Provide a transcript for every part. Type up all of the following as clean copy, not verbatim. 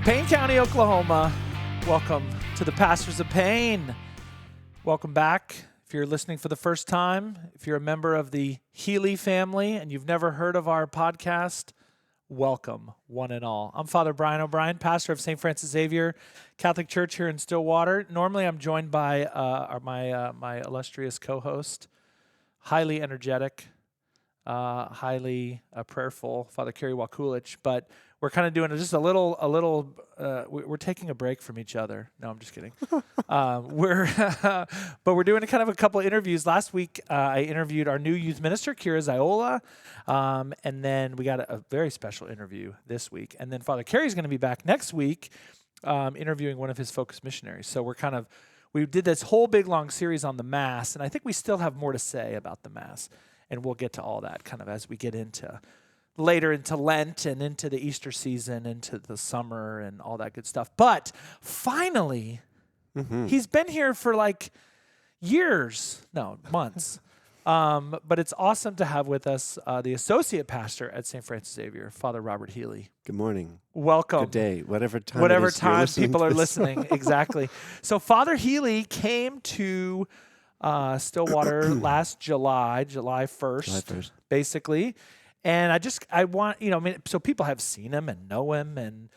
Payne County, Oklahoma. Welcome to the Pastors of Payne. Welcome back. If you're listening for the first time, if you're a member of the Healey family and you've never heard of our podcast, welcome, one and all. I'm Father Brian O'Brien, pastor of St. Francis Xavier Catholic Church here in Stillwater. Normally, I'm joined by my illustrious co-host, highly energetic, highly prayerful, Father Kerry Wakulich, but we're kind of doing just a little. We're taking a break from each other. No, I'm just kidding. But we're doing kind of a couple of interviews. Last week, I interviewed our new youth minister, Kira Ziola, and then we got a very special interview this week. And then Father Kerry's going to be back next week, interviewing one of his focus missionaries. So we did this whole big long series on the Mass, and I think we still have more to say about the Mass, and we'll get to all that kind of as we get later into Lent and into the Easter season, into the summer and all that good stuff. But finally, he's been here for like months. But it's awesome to have with us the associate pastor at St. Francis Xavier, Father Robert Healey. Good morning. Welcome. Good day. Whatever time people are listening. Exactly. So Father Healey came to Stillwater last July 1st, basically. And I want, so people have seen him and know him, and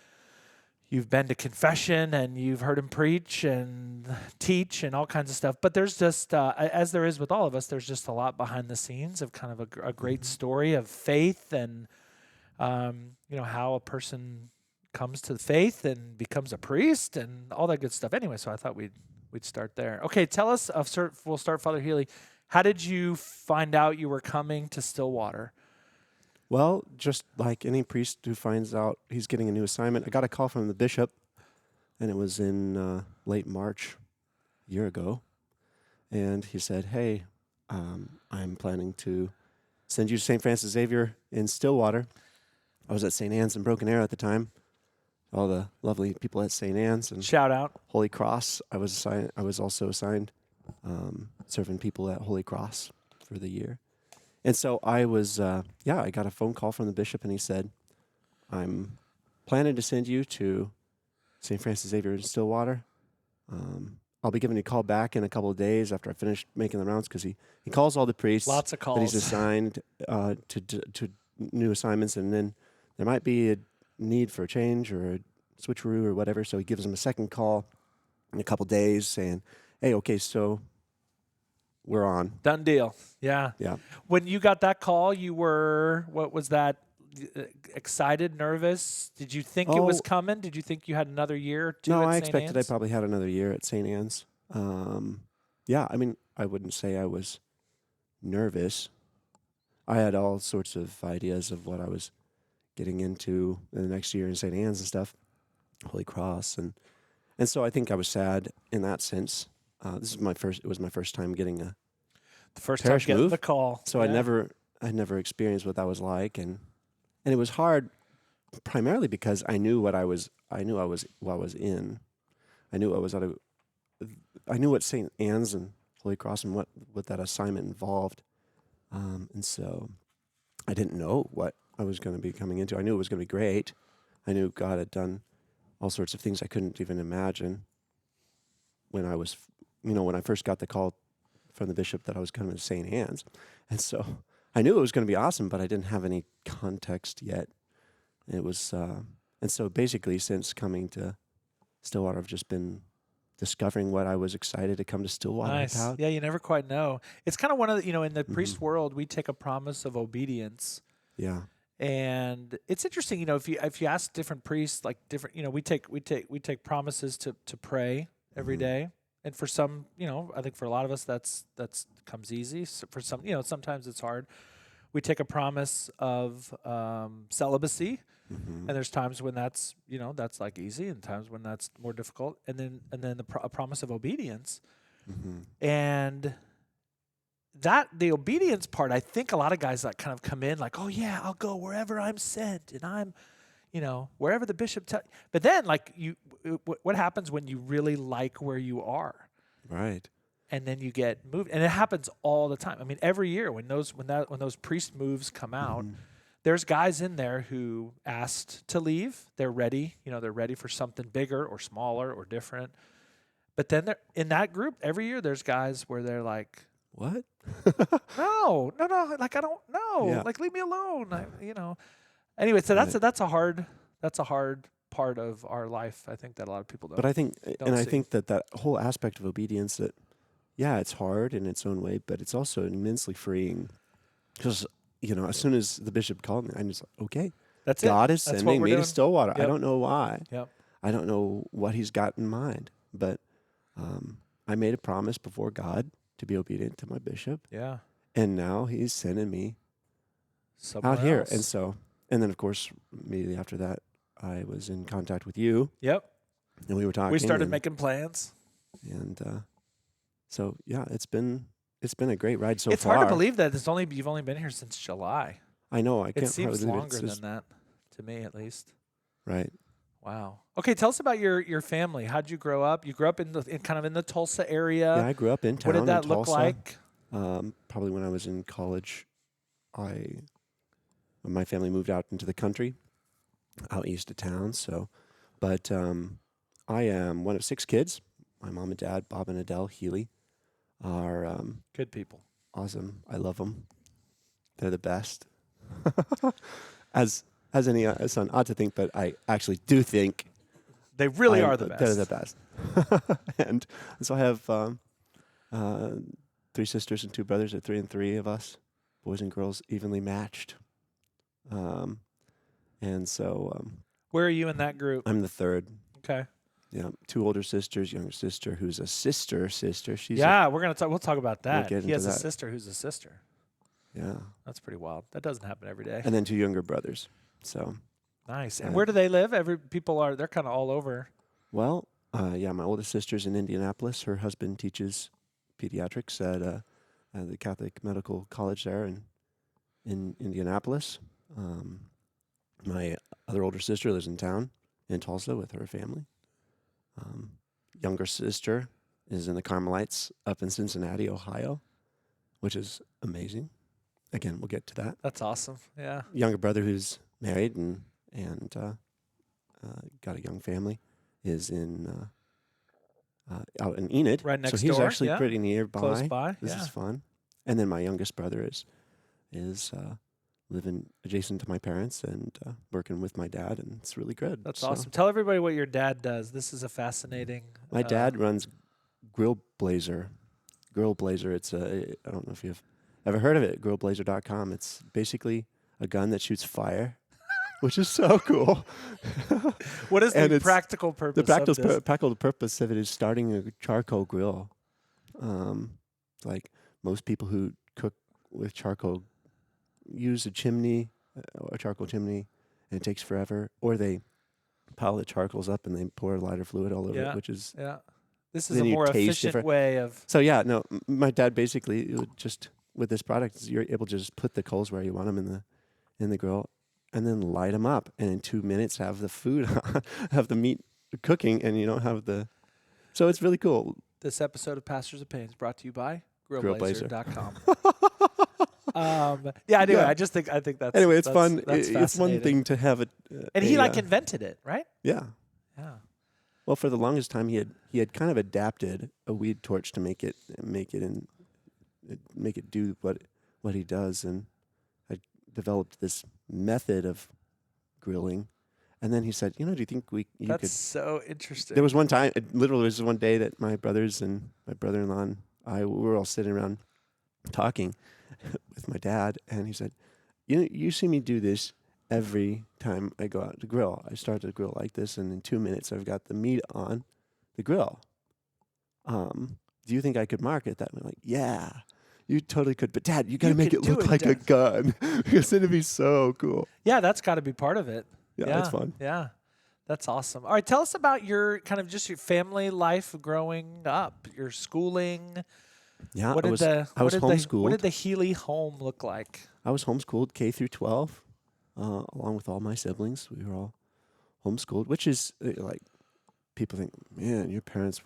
you've been to confession and you've heard him preach and teach and all kinds of stuff. But there's just, as there is with all of us, there's just a lot behind the scenes of kind of a great story of faith and, how a person comes to faith and becomes a priest and all that good stuff. Anyway, so I thought we'd start there. Okay, tell us, we'll start Father Healey. How did you find out you were coming to Stillwater? Well, just like any priest who finds out he's getting a new assignment, I got a call from the bishop, and it was in late March, a year ago, and he said, hey, I'm planning to send you to St. Francis Xavier in Stillwater. I was at St. Anne's in Broken Arrow at the time. All the lovely people at St. Anne's. And shout out. Holy Cross. I was also assigned serving people at Holy Cross for the year. And so I got a phone call from the bishop, and he said, I'm planning to send you to St. Francis Xavier in Stillwater. I'll be giving you a call back in a couple of days after I finish making the rounds, because he calls all the priests. Lots of calls. That he's assigned to new assignments, and then there might be a need for a change or a switcheroo or whatever. So he gives them a second call in a couple of days saying, hey, okay, so we're on. Done deal. Yeah. Yeah. When you got that call, you were, what was that, excited, nervous? Did you think it was coming? Did you think you had another year or two at St. Anne's? No, I expected I probably had another year at St. Anne's. I wouldn't say I was nervous. I had all sorts of ideas of what I was getting into in the next year in St. Anne's and stuff, Holy Cross. And so I think I was sad in that sense. It was my first time getting the first time getting move. The call. So I never experienced what that was like, and it was hard primarily because I knew what I was in. I knew what St. Anne's and Holy Cross and what that assignment involved. And so I didn't know what I was going to be coming into. I knew it was going to be great. I knew God had done all sorts of things I couldn't even imagine when I first got the call from the bishop that I was coming to St. Anne's. And so I knew it was going to be awesome, but I didn't have any context yet. It was, and so basically since coming to Stillwater, I've just been discovering what I was excited to come to Stillwater about. Yeah, you never quite know. It's kind of one of the, in the priest world, we take a promise of obedience. Yeah. And it's interesting, if you ask different priests, like different, we take promises to pray every day. And for some, I think for a lot of us, that's comes easy. So for some, sometimes it's hard. We take a promise of celibacy, and there's times when that's like easy, and times when that's more difficult. And then a promise of obedience, and that the obedience part, I think a lot of guys that kind of come in like, oh yeah, I'll go wherever I'm sent, and I'm, wherever the bishop tells. But then, like, what happens when you really like where you are? Right. And then you get moved, and it happens all the time. I mean, every year when those priest moves come out, there's guys in there who asked to leave. They're ready. They're ready for something bigger or smaller or different. But then in that group, every year there's guys where they're like, What? no, like I don't know, Yeah. like leave me alone. Anyway, so Right. that's a hard part of our life. I think that a lot of people don't. But I think, don't and I see. think that whole aspect of obedience, that, yeah, it's hard in its own way, but it's also immensely freeing. Because, as soon as the bishop called me, I'm just like, okay, That's God it. is That's what sending we're me doing. to Stillwater. I Yep. don't know why. Yep. I don't know what he's got in mind, but I made a promise before God to be obedient to my bishop, Yeah. and now he's sending me Somewhere out here. else. And then, of course, immediately after that, I was in contact with you, Yep. and we were talking. We started and, making plans. and so yeah, it's been a great ride so far. It's hard to believe that you've only been here since July. I know. I It can't seems hardly believe longer it's just, than that, to me at least. right. Wow. Okay, tell us about your family. How'd you grow up? You grew up in kind of in the Tulsa area. Yeah, I grew up in town. What did that in look Tulsa. like? Probably when I was in college, my family moved out into the country, out east of town. But I am one of 6 kids. My mom and dad, Bob and Adele Healey, are Good people. awesome. I love them. They're the best. As any son ought to think, but I actually do think They really are the best. They're the best. and so I have 3 sisters and 2 brothers. There are 3 and 3 of us, boys and girls, evenly matched. And so Where are you in that group? I'm the third. Okay. Yeah, 2 older sisters, younger sister who's a sister. She's we'll talk about that. get He has into a that. sister who's a sister. yeah, That's pretty wild. That doesn't happen every day. and then 2 younger brothers. So Nice. And Yeah. where do they live? They're kind of all over. well, yeah, my oldest sister's in Indianapolis. Her husband teaches pediatrics at the Catholic Medical College there in Indianapolis. My other older sister lives in town in Tulsa with her family. Younger sister is in the Carmelites up in Cincinnati, Ohio, which is amazing. Again, we'll get to that. That's awesome. Yeah. Younger brother who's married and got a young family is in out in Enid. Right next so he's door, actually yeah. pretty nearby. Close by. This yeah. is fun. And then my youngest brother is living adjacent to my parents and working with my dad, and it's really good. That's So awesome. Tell everybody what your dad does. This is a fascinating. My dad runs Grillblazer. Grillblazer. It's I don't know if you've ever heard of it. Grillblazer.com. It's basically a gun that shoots fire, which is so cool. What is And the it's- practical purpose? The of practical purpose of it is starting a charcoal grill. Like most people who cook with charcoal use a chimney, a charcoal chimney, and it takes forever. Or they pile the charcoals up and they pour lighter fluid all over Yeah. it, which is Yeah. This is Then a you more taste efficient different. way of. so. Yeah, no, my dad basically would just with this product, you're able to just put the coals where you want them in the grill, and then light them up, and in 2 minutes have the food, have the meat cooking, and you don't have the. So it's really cool. This episode of Pastors of Pain is brought to you by Grillblazer. Grillblazer.com. Yeah, anyway, Yeah. I think that's Anyway, it's that's- fun. That's It's one fascinating. thing to have it. And he invented it, right? Yeah. Yeah. Well, for the longest time, he had kind of adapted a weed torch to make it do what he does, and I developed this method of grilling. And then he said, "Do you think you That's could?" so interesting. There was one time, it literally was one day that my brothers and my brother-in-law and we were all sitting around talking with my dad, and he said, "You see me do this every time I go out to grill. I start the grill like this, and in 2 minutes I've got the meat on the grill. Do you think I could market that?" And I'm like, "Yeah, you totally could. But Dad, you got to You make could it do look it, like a Dad." gun because it'd be so cool." Yeah, that's got to be part of it. Yeah, it's fun. Yeah. That's awesome. All right, tell us about your kind of just your family life growing up, your schooling. Yeah, What I did was the homeschooled. what did the Healey home look like? I was homeschooled K through 12, along with all my siblings. We were all homeschooled, which is like people think, man, your parents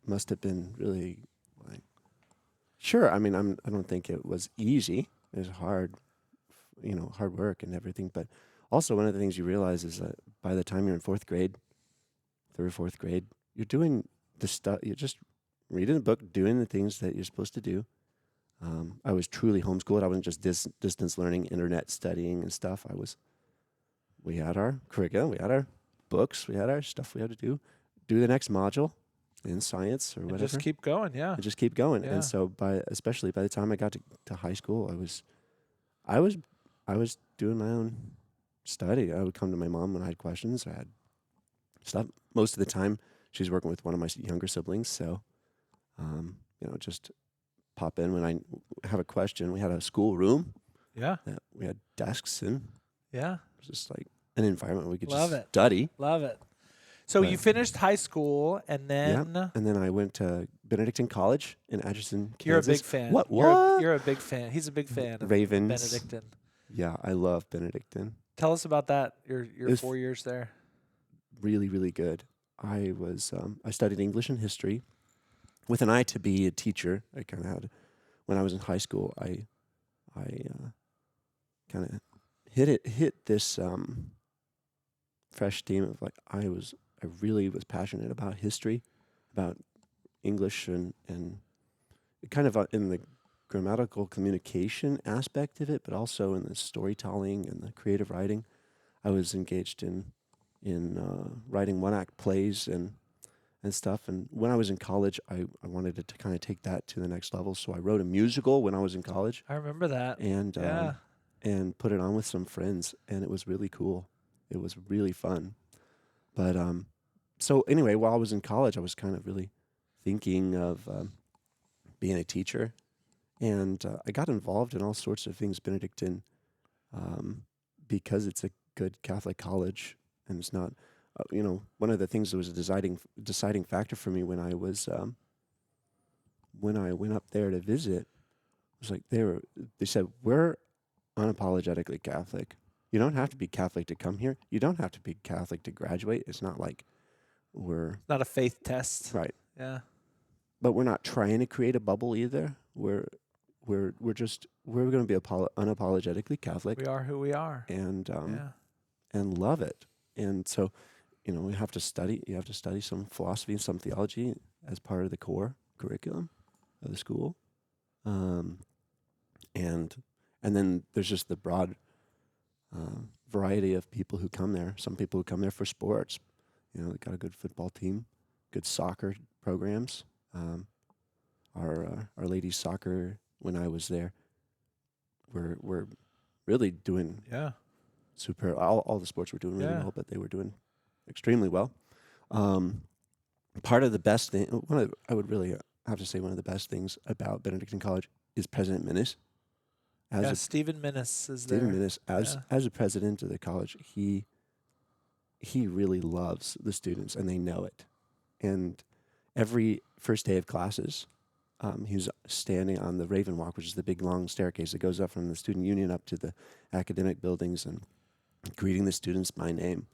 must have been really like. Sure, I mean, I don't think it was easy. It was hard hard work and everything. But also one of the things you realize is that by the time you're in third or fourth grade, you're doing the stuff. You're just reading a book, doing the things that you're supposed to do. I was truly homeschooled. I wasn't just distance learning, internet studying and stuff. We had our curriculum, we had our books, we had our stuff we had to do the next module in science or whatever. Just keep going, yeah. And just keep going. Yeah. And so especially by the time I got to high school, I was doing my own study. I would come to my mom when I had questions. I had stuff. Most of the time, she's working with one of my younger siblings. So, just pop in when I have a question. We had a school room. Yeah. That we had desks in. Yeah. It was just like an environment where we could Love just it. study. Love it. So you finished high school, and then and then I went to Benedictine College in Atchison, Kansas. You're a big fan. What? You're a big fan. He's a big fan of Ravens. Benedictine. Yeah, I love Benedictine. Tell us about that. Your 4 years there. Really, really good. I studied English and history with an eye to be a teacher. I kind of had, when I was in high school, I kind of hit this fresh theme of like I really was passionate about history, about English and kind of in the grammatical communication aspect of it, but also in the storytelling and the creative writing. I was engaged in writing one-act plays and stuff. And when I was in college, I wanted to kind of take that to the next level. So I wrote a musical when I was in college. I remember that. And put it on with some friends, and it was really cool. It was really fun. But so anyway, while I was in college, I was kind of really thinking of being a teacher. And I got involved in all sorts of things, Benedictine, because it's a good Catholic college, and it's not, one of the things that was a deciding factor for me when I went up there to visit was like they said, we're unapologetically Catholic. You don't have to be Catholic to come here. You don't have to be Catholic to graduate. It's not like we're not a faith test, right? Yeah, but we're not trying to create a bubble either. We're going to be unapologetically Catholic. We are who we are, and love it. And so, we have to study. You have to study some philosophy and some theology as part of the core curriculum of the school. And then there's just the broad variety of people who come there. Some people who come there for sports. They got a good football team, good soccer programs. Our ladies soccer, when I was there, were really doing super. All the sports were doing really well, but they were doing extremely well. Part of the best thing, I would really have to say one of the best things about Benedictine College is President Minnis. Stephen Minnis is Stephen there. Minnis, as a president of the college, he really loves the students, and they know it. And every first day of classes, he was standing on the Raven Walk, which is the big long staircase that goes up from the student union up to the academic buildings, and greeting the students by name.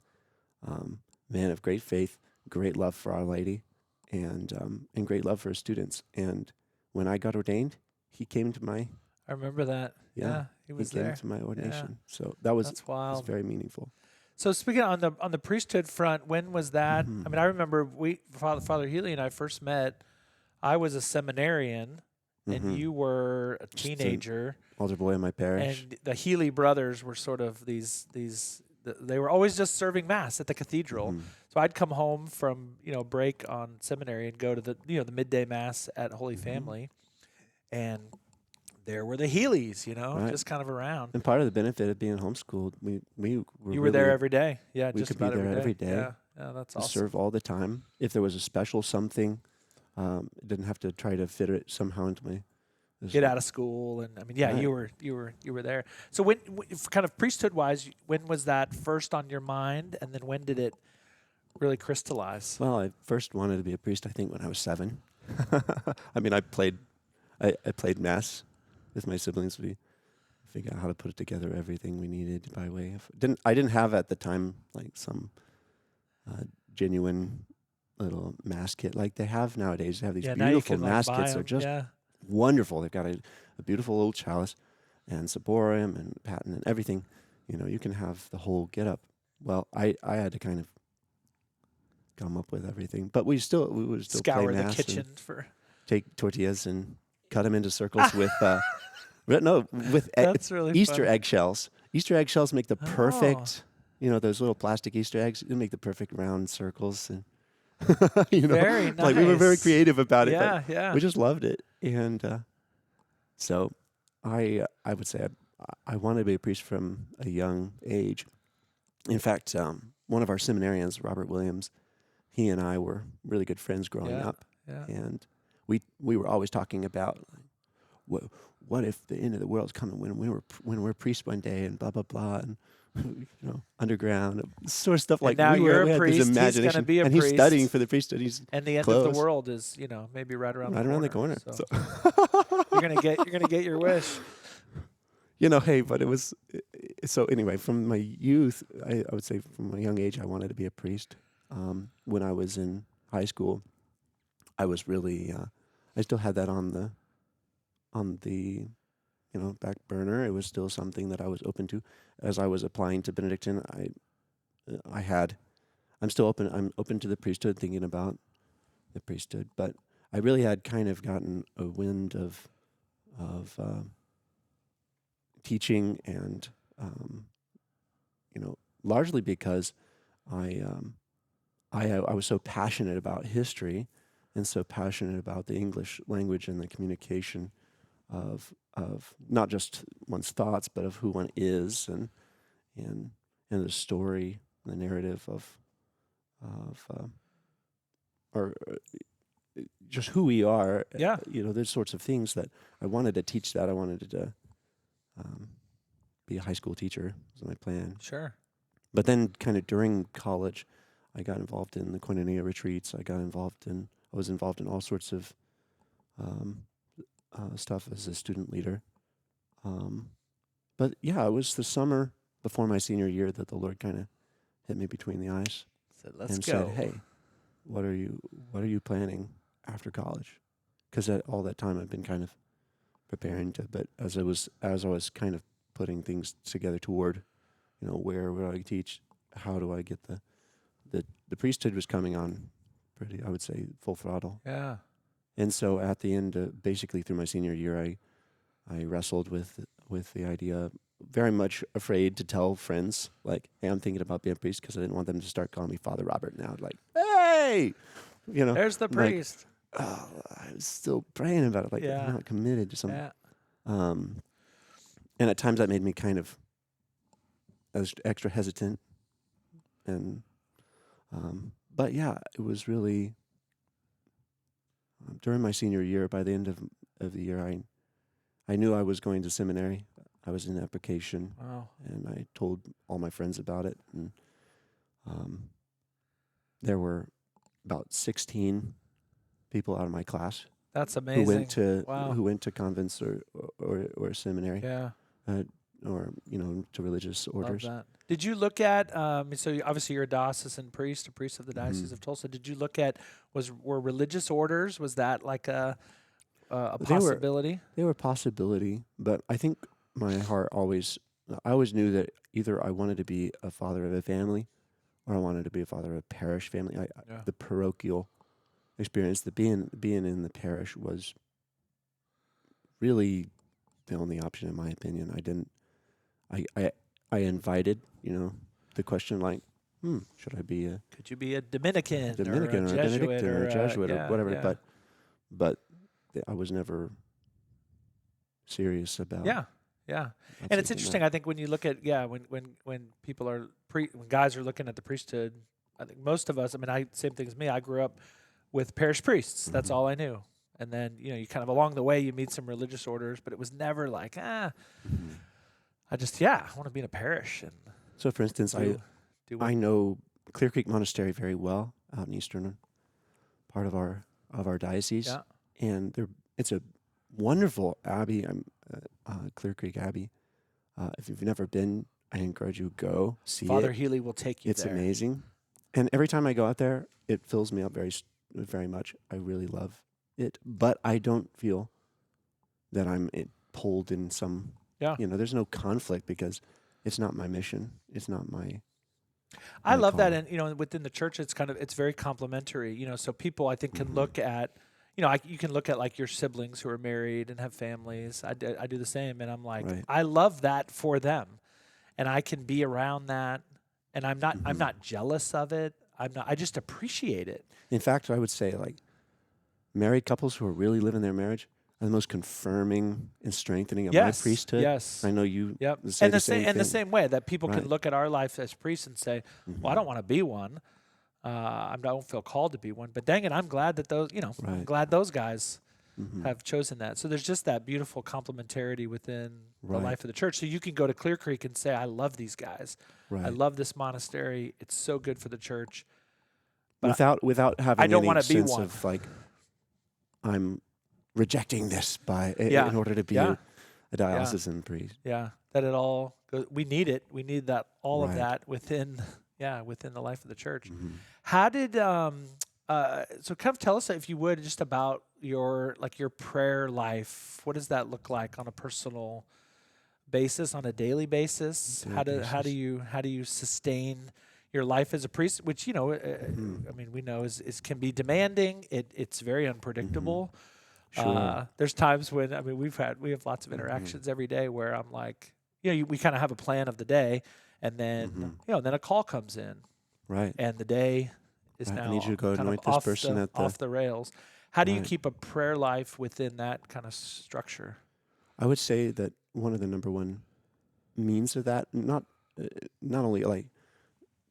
Man of great faith, great love for Our Lady, and great love for his students. And when I got ordained, he came to my. I remember that. Yeah, he was there. He came to my ordination. So that's wild. Was very meaningful. So speaking on the priesthood front, when was that? I mean, I remember Father Healey and I first met. I was a seminarian, and you were a teenager. Altar boy in my parish. And the Healey brothers were sort of these. They were always just serving mass at the cathedral. So I'd come home from break on seminary and go to the the midday mass at Holy Family, and there were the Healeys, just kind of around. And part of the benefit of being homeschooled, you were there every day. Yeah, we just could be about there every day. Yeah, that's awesome. Serve all the time. If there was a special something, didn't have to try to fit it somehow into my. Get out of school, and I mean, you were there. So when kind of priesthood wise, when was that first on your mind, and then when did it really crystallize? Well, I first wanted to be a priest, I think, when I was 7. I mean, I played mass with my siblings. We figured out how to put it together, everything we needed by way of. I didn't have at the time like some genuine little mass kit like they have nowadays. They have these beautiful mass kits. They're just wonderful. They've got a beautiful old chalice, and Saborim and Patton and everything. You know, you can have the whole get up. Well, I had to kind of come up with everything, but we would still Scour play the mass kitchen and for. take tortillas and cut them into circles with That's really Easter funny. eggshells. Easter eggshells make the Oh. perfect, you know, those little plastic Easter eggs. They make the perfect round circles, and you know, Very like we were very nice. creative about it, Yeah, but yeah. we just loved it. And so I would say I wanted to be a priest from a young age. In fact, one of our seminarians, Robert Williams, he and I were really good friends growing Yeah, up, yeah. and we were always talking about what if the end of the world's coming when we're priests one day and blah blah blah and you know, underground sort of stuff. Like now you're we a had priest, this he's imagination, gonna be a and priest. he's studying for the priesthood. He's And the end close. of the world is, you know, maybe right around the corner. So So. you're gonna get your wish. You know, hey, but it was so anyway. From my youth, I would say from a young age, I wanted to be a priest. When I was in high school, I was really, I still had that on the back burner. It was still something that I was open to. As I was applying to Benedictine, I'm still open. I'm open to the priesthood, thinking about the priesthood. But I really had kind of gotten a wind of teaching, and largely because I was so passionate about history, and so passionate about the English language and the communication of not just one's thoughts, but of who one is, and the story, the narrative of or just who we are. Yeah. Those sorts of things that I wanted to teach. That I wanted to be a high school teacher was my plan. Sure. But then, kind of during college, I got involved in the Koinonia retreats. I was involved in all sorts of stuff as a student leader. But yeah, it was the summer before my senior year that the Lord kind of hit me between the eyes So let's and go. said, "Hey, what are you planning after college?" Because all that time I've been kind of preparing to. But as I was kind of putting things together toward, where would I teach? How do I get the priesthood was coming on pretty, I would say, full throttle. Yeah. And so at the end, basically through my senior year, I wrestled with the idea, very much afraid to tell friends, like, hey, I'm thinking about being a priest, because I didn't want them to start calling me Father Robert now. Like, hey, There's the priest. Like, oh, I was still praying about it. Like, Yeah. I'm not committed to something. Yeah. And at times that made me kind of extra hesitant. And, but yeah, it was really, during my senior year, by the end of the year, I knew I was going to seminary. I was in application. Wow. And I told all my friends about it. And there were about 16 people out of my class That's amazing. who went to convents or seminary. Yeah. Or to religious orders. Love that. Did you look at obviously you're a diocesan priest, a priest of the Diocese of Tulsa. Did you look at were religious orders? Was that like a possibility? They were a possibility, but I think my heart I always knew that either I wanted to be a father of a family, or I wanted to be a father of a parish family. The parochial experience, the being in the parish, was really the only option, in my opinion. I invited, the question, like, should I be Could you be a Dominican or a Benedictine or a Jesuit or whatever? Yeah. But I was never serious about. Yeah. And it's interesting. I think when you look at when people are when guys are looking at the priesthood, I think most of us. I mean, same thing as me. I grew up with parish priests. That's all I knew. And then you kind of along the way you meet some religious orders, but it was never like I want to be in a parish. And so, for instance, I know Clear Creek Monastery very well out in eastern part of our diocese, and it's a wonderful abbey. Clear Creek Abbey. If you've never been, I encourage you to go see Father it. Healey will take you It's there. amazing, and every time I go out there, it fills me up very, very much. I really love it, but I don't feel that I'm pulled in some Yeah. there's no conflict because it's not my mission. It's not my I love that. call. And, within the church, it's very complementary, so people I think can Mhm. look at, you can look at like your siblings who are married and have families. I do the same. And I'm like, Right. I love that for them. And I can be around that. And I'm Mhm. not jealous of it. I just appreciate it. In fact, I would say like married couples who are really living their marriage are the most confirming and strengthening of my Yes. priesthood. Yes. I know you Yep. say the Same same and the thing. same way that people can Right. look at our life as priests and say, well, I don't want to be one. I don't feel called to be one, but dang it, I'm glad that I'm Right. glad those guys Mhm. have chosen that. So there's just that beautiful complementarity within the Right. life of the church. So you can go to Clear Creek and say, I love these guys. I Right. love this monastery. It's so good for the church. But Without I having don't any want to be sense one. of like I'm rejecting this Yeah. in order to be Yeah. a diocesan priest. Yeah. That it all goes, we need it. We need that all of Right. that within within the life of the church. Mhm. How did so kind of tell us, if you would, just about your prayer life. What does that look like on a personal basis, on a daily basis? Daily How basis. do you sustain your life as a priest, which Mhm. I mean, we know is can be demanding. It's very unpredictable. Sure. There's times when, I mean, we have lots of Mhm. interactions every day where I'm like, we kind of have a plan of the day, and then Mhm. then a call comes in, Right. and the day is Right. I need you now to go kind of anoint this person at the off the rails. How do you right. keep a prayer life within that kind of structure? I would say that one of the number one means of that, not only like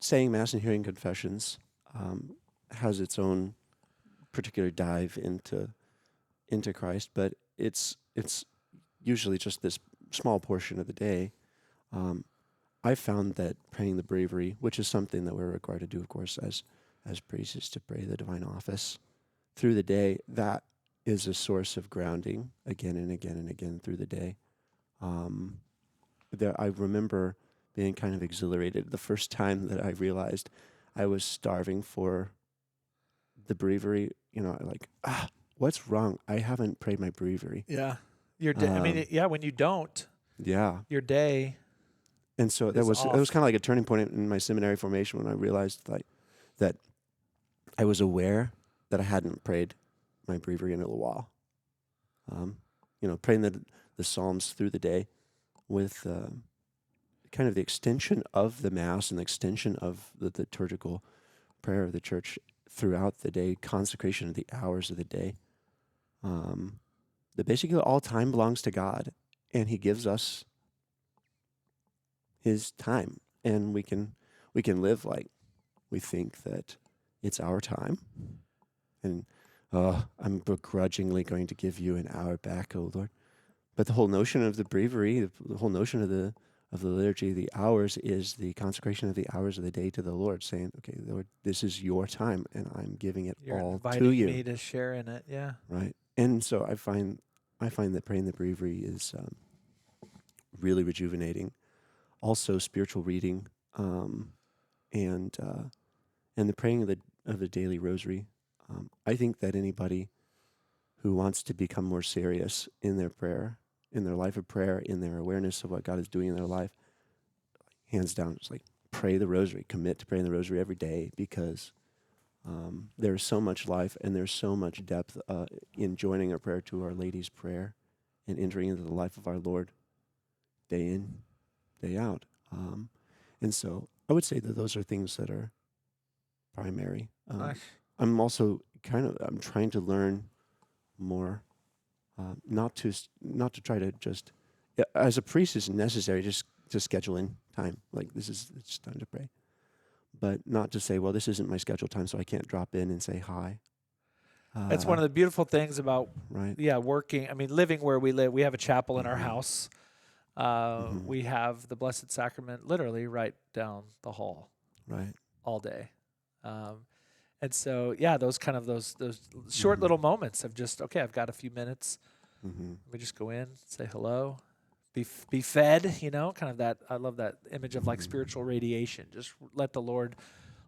saying mass and hearing confessions, has its own particular dive into Christ, but it's usually just this small portion of the day. I found that praying the breviary, which is something that we're required to do, of course, as priests, is to pray the divine office through the day. That is a source of grounding again and again and again through the day. I remember being kind of exhilarated the first time that I realized I was starving for the breviary. Like, what's wrong? I haven't prayed my breviary. Yeah, your day. I mean, yeah, when you don't, Yeah. your day And so is it was off. kind of like a turning point in my seminary formation when I realized like that I was aware that I hadn't prayed my breviary in a little while. Praying the Psalms through the day with kind of the extension of the Mass and the extension of the liturgical prayer of the church throughout the day, consecration of the hours of the day. That basically all time belongs to God, and He gives us His time, and we can live like we think that it's our time, and I'm begrudgingly going to give you an hour back, O Lord. But the whole notion of the breviary, the whole notion of the liturgy, the hours, is the consecration of the hours of the day to the Lord, saying, "Okay, Lord, this is your time, and I'm giving it You're all to inviting you." me to share in it. Yeah. Right, and so I find that praying the breviary is really rejuvenating. Also, spiritual reading, and the praying of the daily rosary. I think that anybody who wants to become more serious in their prayer, in their life of prayer, in their awareness of what God is doing in their life, hands down, it's like pray the rosary, commit to praying the rosary every day, because there's so much life and there's so much depth in joining our prayer to Our Lady's Prayer and entering into the life of our Lord day in, day out. And so I would say that those are things that are primary. Nice. I'm also I'm trying to learn more, not to try to just, as a priest, it's necessary just to schedule in time. Like it's time to pray, but not to say, well, this isn't my scheduled time, so I can't drop in and say hi. That's one of the beautiful things about Right. working. I mean, living where we live. We have a chapel in our Mhm. house. Mhm. We have the Blessed Sacrament literally right down the hall Right. all day. And so, yeah, those short Mhm. little moments of just, okay, I've got a few minutes. Mhm. Let me just go in, say hello, be fed, kind of that. I love that image of like Mhm. spiritual radiation. Just let the Lord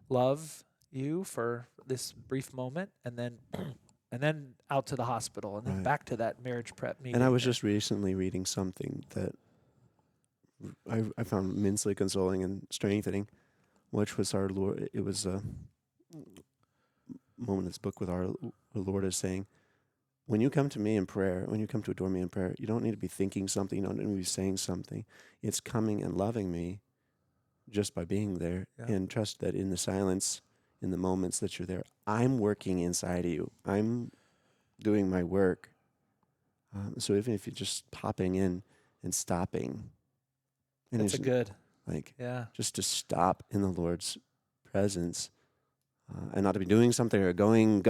love you for this brief moment, and then and then out to the hospital, and then Right. back to that marriage prep meeting. And I was just recently reading something that I found immensely consoling and strengthening, which was our Lord. It was a moment in this book with our Lord is saying, when you come to me in prayer, when you come to adore me in prayer, you don't need to be thinking something, you don't need to be saying something. It's coming and loving me just by being there, and trust that in the silence, in the moments that you're there, I'm working inside of you. I'm doing my work. So even if you're just popping in and stopping, and That's a good. Just to stop in the Lord's presence, and not to be doing something or going.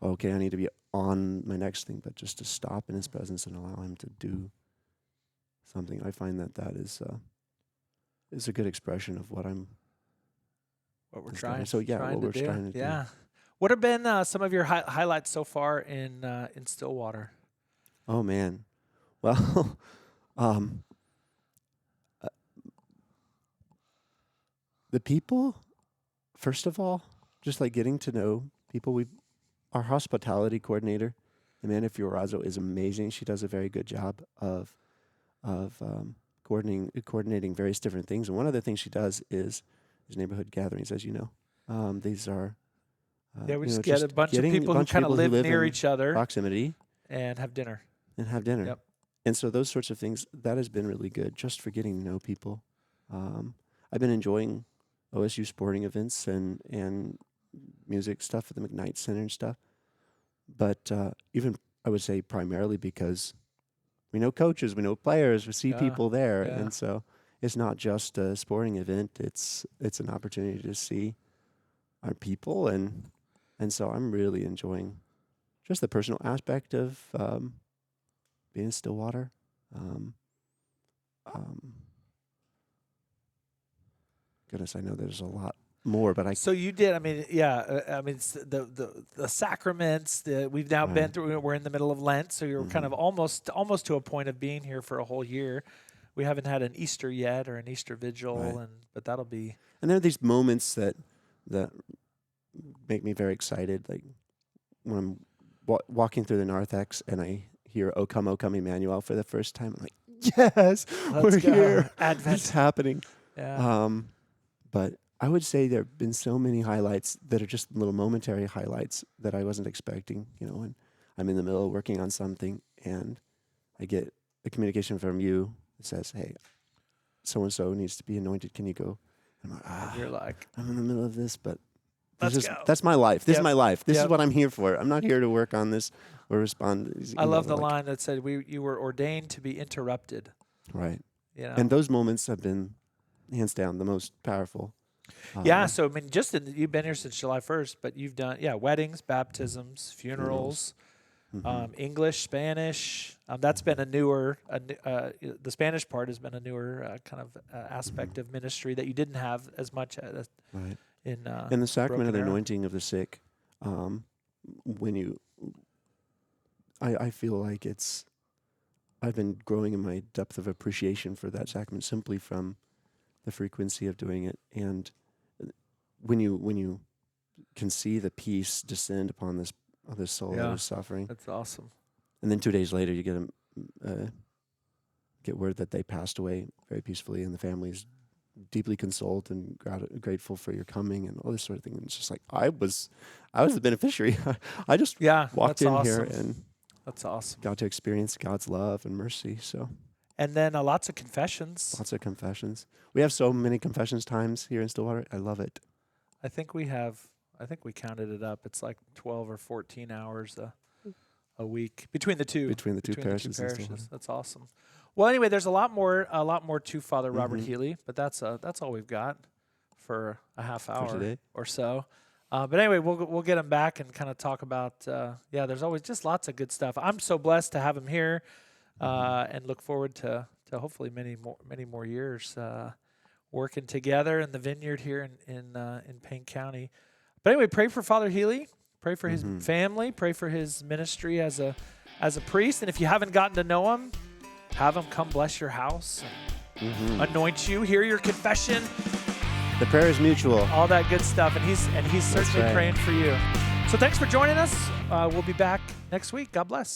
Okay, I need to be on my next thing, but just to stop in His presence and allow Him to do something. I find that is a good expression of what we're trying. So what we're trying to do. Yeah. What have been some of your highlights so far in Stillwater? Oh man, well, the people. First of all, just like getting to know people. Our hospitality coordinator, Amanda Fiorazzo, is amazing. She does a very good job of coordinating various different things. And one of the things she does is neighborhood gatherings, as you know. These are we just get a bunch of people who kind of live near each other, proximity, and have dinner. Yep. And so those sorts of things, that has been really good, just for getting to know people. I've been enjoying OSU sporting events and music stuff at the McKnight Center and stuff. But even, I would say, primarily because we know coaches, we know players, we see people there. And so it's not just a sporting event, it's an opportunity to see our people. And so I'm really enjoying just the personal aspect of being in Stillwater. Goodness, I know there's a lot more, but So you did. I mean, it's the sacraments. We've now been through. We're in the middle of Lent, so you're kind of almost to a point of being here for a whole year. We haven't had an Easter yet or an Easter vigil, but that'll be. And there are these moments that make me very excited, like when I'm walking through the narthex and I hear "O Come, Emmanuel" for the first time. I'm like, yes, we're here. Advent. It's happening. Yeah. But I would say there have been so many highlights that are just little momentary highlights that I wasn't expecting. When I'm in the middle of working on something and I get a communication from you that says, "Hey, so-and-so needs to be anointed. Can you go?" And I'm like, you're like, I'm in the middle of this, but let's go. That's my life. This is my life. This is what I'm here for. I'm not here to work on this or respond. I love the line that said, you were ordained to be interrupted. Right. And those moments have been, hands down, the most powerful. So I mean, you've been here since July 1st, but you've done weddings, baptisms, funerals, English, Spanish. That's been a newer. The Spanish part has been a newer kind of aspect of ministry that you didn't have as much in the sacrament of the anointing of the sick. I feel like I've been growing in my depth of appreciation for that sacrament simply from the frequency of doing it. And when you can see the peace descend upon this soul that is suffering, that's awesome. And then 2 days later, you get word that they passed away very peacefully, and the family's deeply consoled and grateful for your coming and all this sort of thing. And it's just like I was the beneficiary. I just walked in here and that's awesome. Got to experience God's love and mercy. So. And then lots of confessions. Lots of confessions. We have so many confessions times here in Stillwater. I love it. I think we counted it up. It's like 12 or 14 hours a week between the two. Between the two parishes. That's awesome. Well, anyway, there's a lot more to Father Robert Healey, but that's all we've got for a half hour or so. But anyway, we'll get him back and kind of talk about there's always just lots of good stuff. I'm so blessed to have him here. And look forward to hopefully many more years working together in the vineyard here in Payne County. But anyway, pray for Father Healey. Pray for his family. Pray for his ministry as a priest. And if you haven't gotten to know him, have him come bless your house, and anoint you, hear your confession. The prayer is mutual. All that good stuff, and he's certainly praying for you. So thanks for joining us. We'll be back next week. God bless.